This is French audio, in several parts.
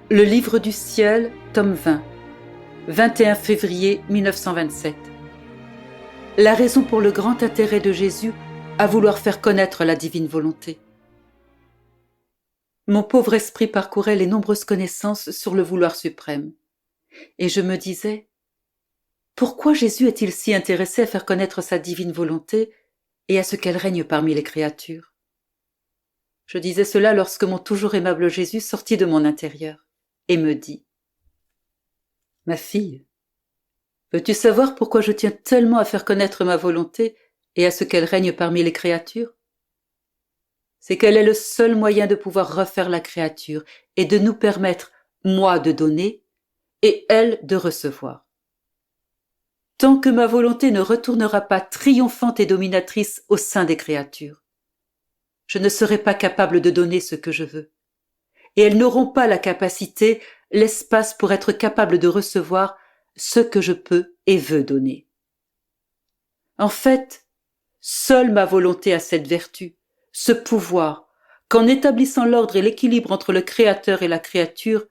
Le Livre du ciel, tome 20, 21 février 1927. La raison pour le grand intérêt de Jésus à vouloir faire connaître la divine volonté. Mon pauvre esprit parcourait les nombreuses connaissances sur le vouloir suprême. Et je me disais, pourquoi Jésus est-il si intéressé à faire connaître sa divine volonté et à ce qu'elle règne parmi les créatures? Je disais cela lorsque mon toujours aimable Jésus sortit de mon intérieur et me dit: Ma fille, veux-tu savoir pourquoi je tiens tellement à faire connaître ma volonté et à ce qu'elle règne parmi les créatures? C'est qu'elle est le seul moyen de pouvoir refaire la créature et de nous permettre, moi, de donner et elle de recevoir. Tant que ma volonté ne retournera pas triomphante et dominatrice au sein des créatures, je ne serai pas capable de donner ce que je veux. Et elles n'auront pas la capacité, l'espace pour être capables de recevoir ce que je peux et veux donner. En fait, seule ma volonté a cette vertu, ce pouvoir, qu'en établissant l'ordre et l'équilibre entre le Créateur et la créature,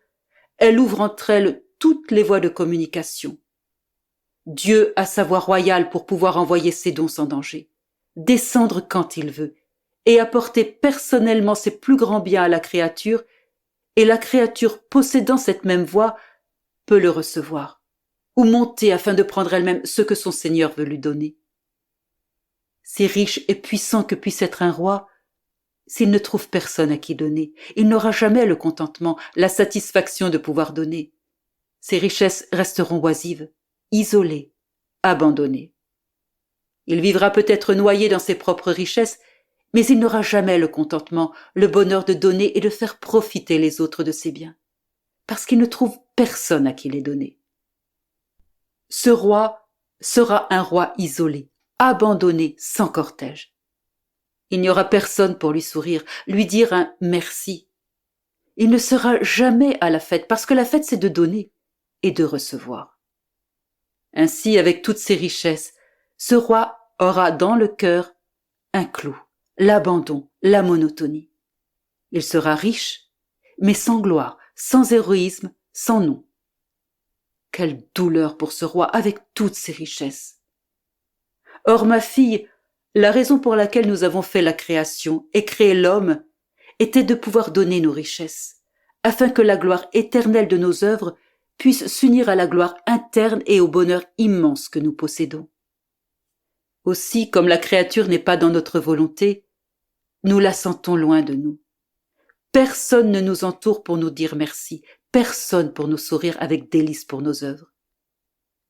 elle ouvre entre elles toutes les voies de communication. Dieu a sa voie royale pour pouvoir envoyer ses dons sans danger, descendre quand il veut, et apporter personnellement ses plus grands biens à la créature, et la créature possédant cette même voie peut le recevoir, ou monter afin de prendre elle-même ce que son Seigneur veut lui donner. Si riche et puissant que puisse être un roi, s'il ne trouve personne à qui donner, il n'aura jamais le contentement, la satisfaction de pouvoir donner. Ses richesses resteront oisives, isolées, abandonnées. Il vivra peut-être noyé dans ses propres richesses, mais il n'aura jamais le contentement, le bonheur de donner et de faire profiter les autres de ses biens, parce qu'il ne trouve personne à qui les donner. Ce roi sera un roi isolé, abandonné, sans cortège. Il n'y aura personne pour lui sourire, lui dire un merci. Il ne sera jamais à la fête, parce que la fête c'est de donner et de recevoir. Ainsi, avec toutes ses richesses, ce roi aura dans le cœur un clou, l'abandon, la monotonie. Il sera riche, mais sans gloire, sans héroïsme, sans nom. Quelle douleur pour ce roi avec toutes ses richesses! Or, ma fille, la raison pour laquelle nous avons fait la création et créé l'homme était de pouvoir donner nos richesses, afin que la gloire éternelle de nos œuvres puisse s'unir à la gloire interne et au bonheur immense que nous possédons. Aussi, comme la créature n'est pas dans notre volonté, nous la sentons loin de nous. Personne ne nous entoure pour nous dire merci, personne pour nous sourire avec délice pour nos œuvres.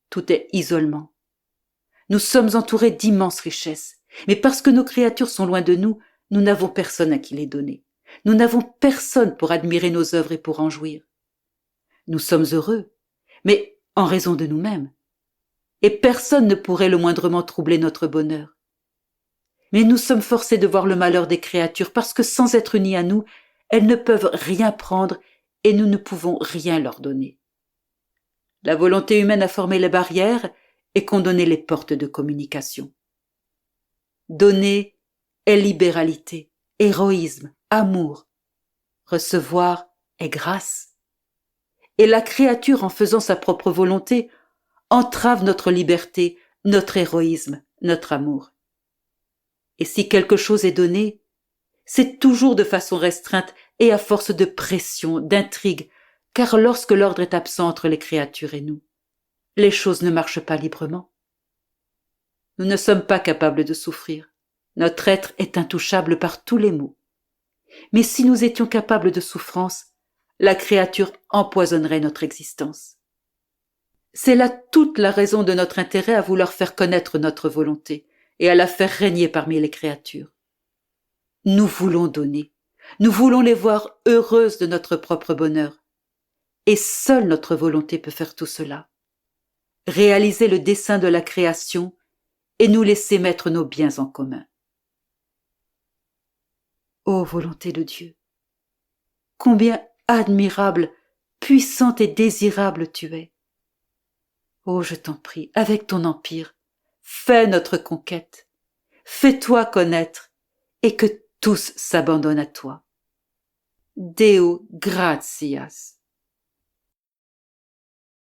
Tout est isolement. Nous sommes entourés d'immenses richesses, mais parce que nos créatures sont loin de nous, nous n'avons personne à qui les donner. Nous n'avons personne pour admirer nos œuvres et pour en jouir. Nous sommes heureux, mais en raison de nous-mêmes. Et personne ne pourrait le moindrement troubler notre bonheur. Mais nous sommes forcés de voir le malheur des créatures parce que sans être unies à nous, elles ne peuvent rien prendre et nous ne pouvons rien leur donner. La volonté humaine a formé les barrières et condamné les portes de communication. Donner est libéralité, héroïsme, amour. Recevoir est grâce. Et la créature, en faisant sa propre volonté, entrave notre liberté, notre héroïsme, notre amour. Et si quelque chose est donné, c'est toujours de façon restreinte et à force de pression, d'intrigue, car lorsque l'ordre est absent entre les créatures et nous, les choses ne marchent pas librement. Nous ne sommes pas capables de souffrir. Notre être est intouchable par tous les maux. Mais si nous étions capables de souffrance, la créature empoisonnerait notre existence. C'est là toute la raison de notre intérêt à vouloir faire connaître notre volonté et à la faire régner parmi les créatures. Nous voulons donner, nous voulons les voir heureuses de notre propre bonheur. Et seule notre volonté peut faire tout cela. Réaliser le dessein de la création et nous laisser mettre nos biens en commun. Ô volonté de Dieu, combien admirable, puissante et désirable tu es. Ô, je t'en prie, avec ton empire, fais notre conquête, fais-toi connaître et que tous s'abandonnent à toi. Deo gratias.